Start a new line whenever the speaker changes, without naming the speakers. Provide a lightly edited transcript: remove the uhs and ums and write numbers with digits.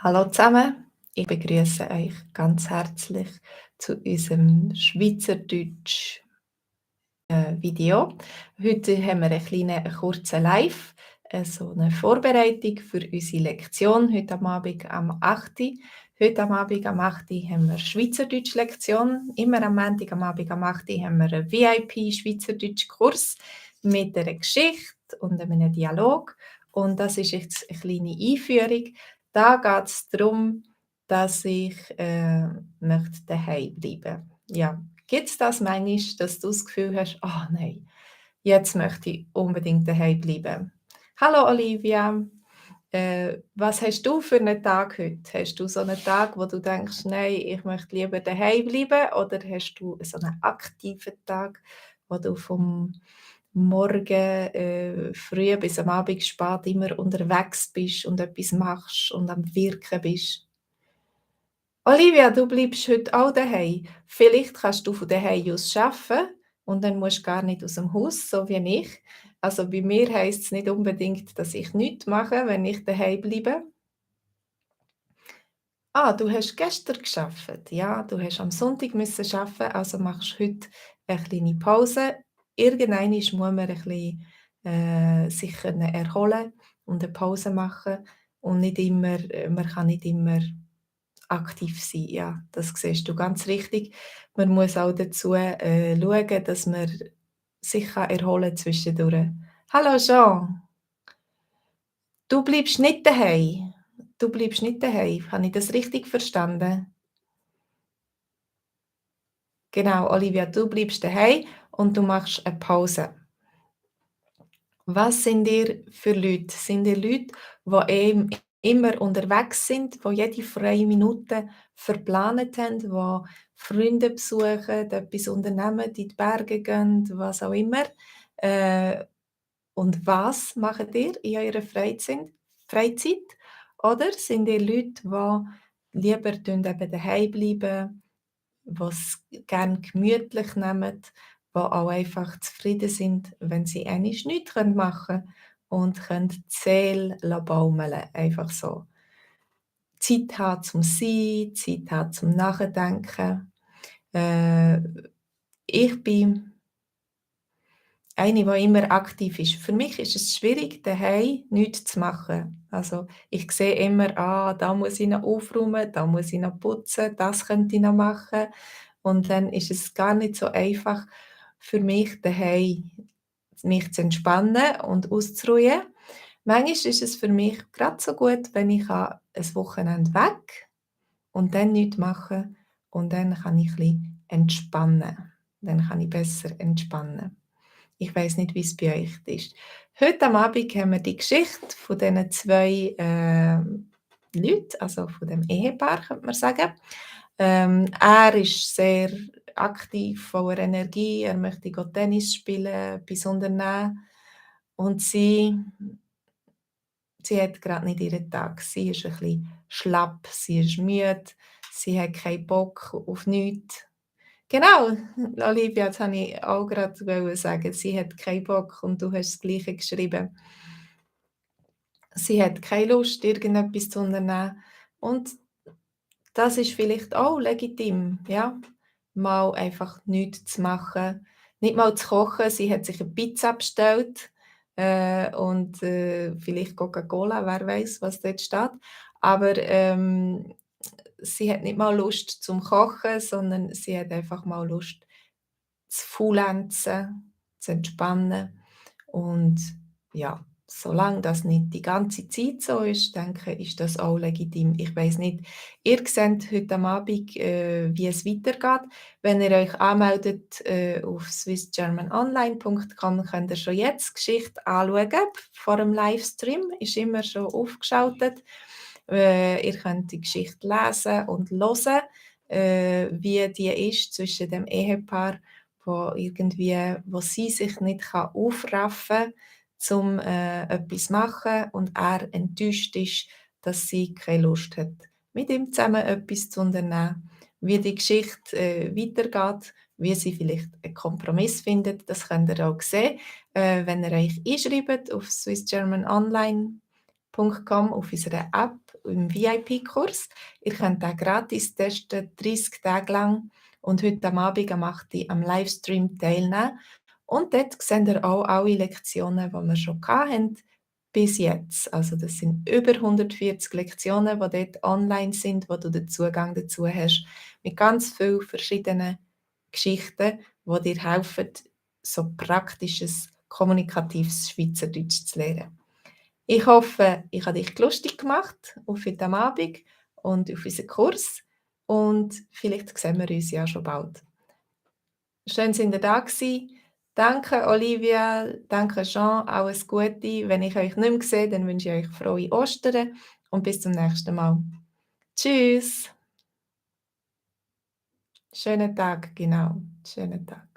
Hallo zusammen, ich begrüße euch ganz herzlich zu unserem Schweizerdeutsch Video. Heute haben wir einen kleinen, kurzen Live, so eine Vorbereitung für unsere Lektion heute am Abend am 8. Heute am Abend am 8. haben wir Schweizerdeutsch-Lektion. Immer am Montag am Abend am 8. haben wir einen VIP-Schweizerdeutsch-Kurs mit einer Geschichte und einem Dialog. Und das ist jetzt eine kleine Einführung. Da geht es darum, dass ich möchte daheim bleiben. Ja, gibt es das manchmal, dass du das Gefühl hast: «Ah nein, jetzt möchte ich unbedingt daheim bleiben.» Hallo Olivia, was hast du für einen Tag heute? Hast du so einen Tag, wo du denkst: «Nein, ich möchte lieber daheim bleiben», oder hast du so einen aktiven Tag, wo du vom Morgen, früh bis am Abend spät immer unterwegs bist und etwas machst und am Wirken bist? Olivia, du bleibst heute auch daheim. Vielleicht kannst du von daheim aus arbeiten und dann musst du gar nicht aus dem Haus, so wie ich. Also bei mir heisst es nicht unbedingt, dass ich nichts mache, wenn ich daheim bleibe. Ah, du hast gestern geschafft. Ja, du hast am Sonntag müssen arbeiten, also machst heute eine kleine Pause. Irgendwann muss man ein bisschen, sich können erholen und eine Pause machen und nicht immer man kann nicht immer aktiv sein. Ja, das siehst du ganz richtig. Man muss auch dazu, schauen, dass man sich erholen kann zwischendurch. Hallo Jean, du bleibst nicht daheim. Du bleibst nicht daheim. Habe ich das richtig verstanden? Genau, Olivia, du bleibst daheim und du machst eine Pause. Was sind ihr für Leute? Sind ihr Leute, die immer unterwegs sind, die jede freie Minute verplant haben, die Freunde besuchen, etwas unternehmen, in die Berge gehen, was auch immer? Äh, und was macht ihr in eurer Freizeit? Oder sind ihr Leute, die lieber eben daheim bleiben, was gern gemütlich nehmen, die auch einfach zufrieden sind, wenn sie einmal nichts machen können und können die Seele baumeln lassen, einfach so. Zeit haben zum Sein, Zeit haben zum Nachdenken. Äh, ich bin eine, die immer aktiv ist. Für mich ist es schwierig, daheim nichts zu machen. Also, ich sehe immer: «Ah, da muss ich noch aufräumen, da muss ich noch putzen, das könnte ich noch machen.» Und dann ist es gar nicht so einfach für mich, daheim mich zu entspannen und auszuruhen. Manchmal ist es für mich gerade so gut, wenn ich ein Wochenende weg und dann nichts machen und dann kann ich ein bisschen entspannen. Dann kann ich besser entspannen. Ich weiß nicht, wie es bei euch ist. Heute am Abend haben wir die Geschichte von diesen 2 Leuten, also von dem Ehepaar, könnte man sagen. Er ist sehr aktiv, voller Energie, er möchte Tennis spielen, etwas unternehmen und sie hat gerade nicht ihren Tag. Sie ist ein bisschen schlapp, sie ist müde, sie hat keinen Bock auf nichts. Genau, Olivia, das wollte ich auch gerade sagen. Sie hat keinen Bock und du hast das Gleiche geschrieben. Sie hat keine Lust, irgendetwas zu unternehmen und das ist vielleicht auch legitim, ja, mal einfach nichts zu machen, nicht mal zu kochen. Sie hat sich eine Pizza bestellt, und, vielleicht Coca-Cola, wer weiß, was dort steht. Aber, sie hat nicht mal Lust zum Kochen, sondern sie hat einfach mal Lust zu faulenzen, zu entspannen und ja, solange das nicht die ganze Zeit so ist, denke ich, ist das auch legitim. Ich weiss nicht, ihr seht heute am Abend, wie es weitergeht. Wenn ihr euch anmeldet, auf swissgermanonline.com, könnt ihr schon jetzt die Geschichte anschauen vor dem Livestream, ist immer schon aufgeschaltet. Ihr könnt die Geschichte lesen und hören, wie die ist zwischen dem Ehepaar, wo sie sich nicht aufraffen kann, um etwas zu machen und er enttäuscht ist, dass sie keine Lust hat, mit ihm zusammen etwas zu unternehmen. Wie die Geschichte weitergeht, wie sie vielleicht einen Kompromiss findet, das könnt ihr auch sehen, wenn ihr euch einschreibt auf Swiss German Online. auf unserer App im VIP-Kurs. Ihr könnt den gratis testen, 30 Tage lang und heute am Abend am 8 Uhr am Livestream teilnehmen. Und dort seht ihr auch alle Lektionen, die wir schon hatten bis jetzt. Also das sind über 140 Lektionen, die dort online sind, wo du den Zugang dazu hast, mit ganz vielen verschiedenen Geschichten, die dir helfen, so praktisches, kommunikatives Schweizerdeutsch zu lernen. Ich hoffe, ich habe dich lustig gemacht auf heute Abend und auf unseren Kurs und vielleicht sehen wir uns ja schon bald. Schön, sind ihr da gewesen. Danke Olivia, danke Jean, alles Gute. Wenn ich euch nicht mehr sehe, dann wünsche ich euch frohe Ostern und bis zum nächsten Mal. Tschüss. Schönen Tag, genau. Schönen Tag.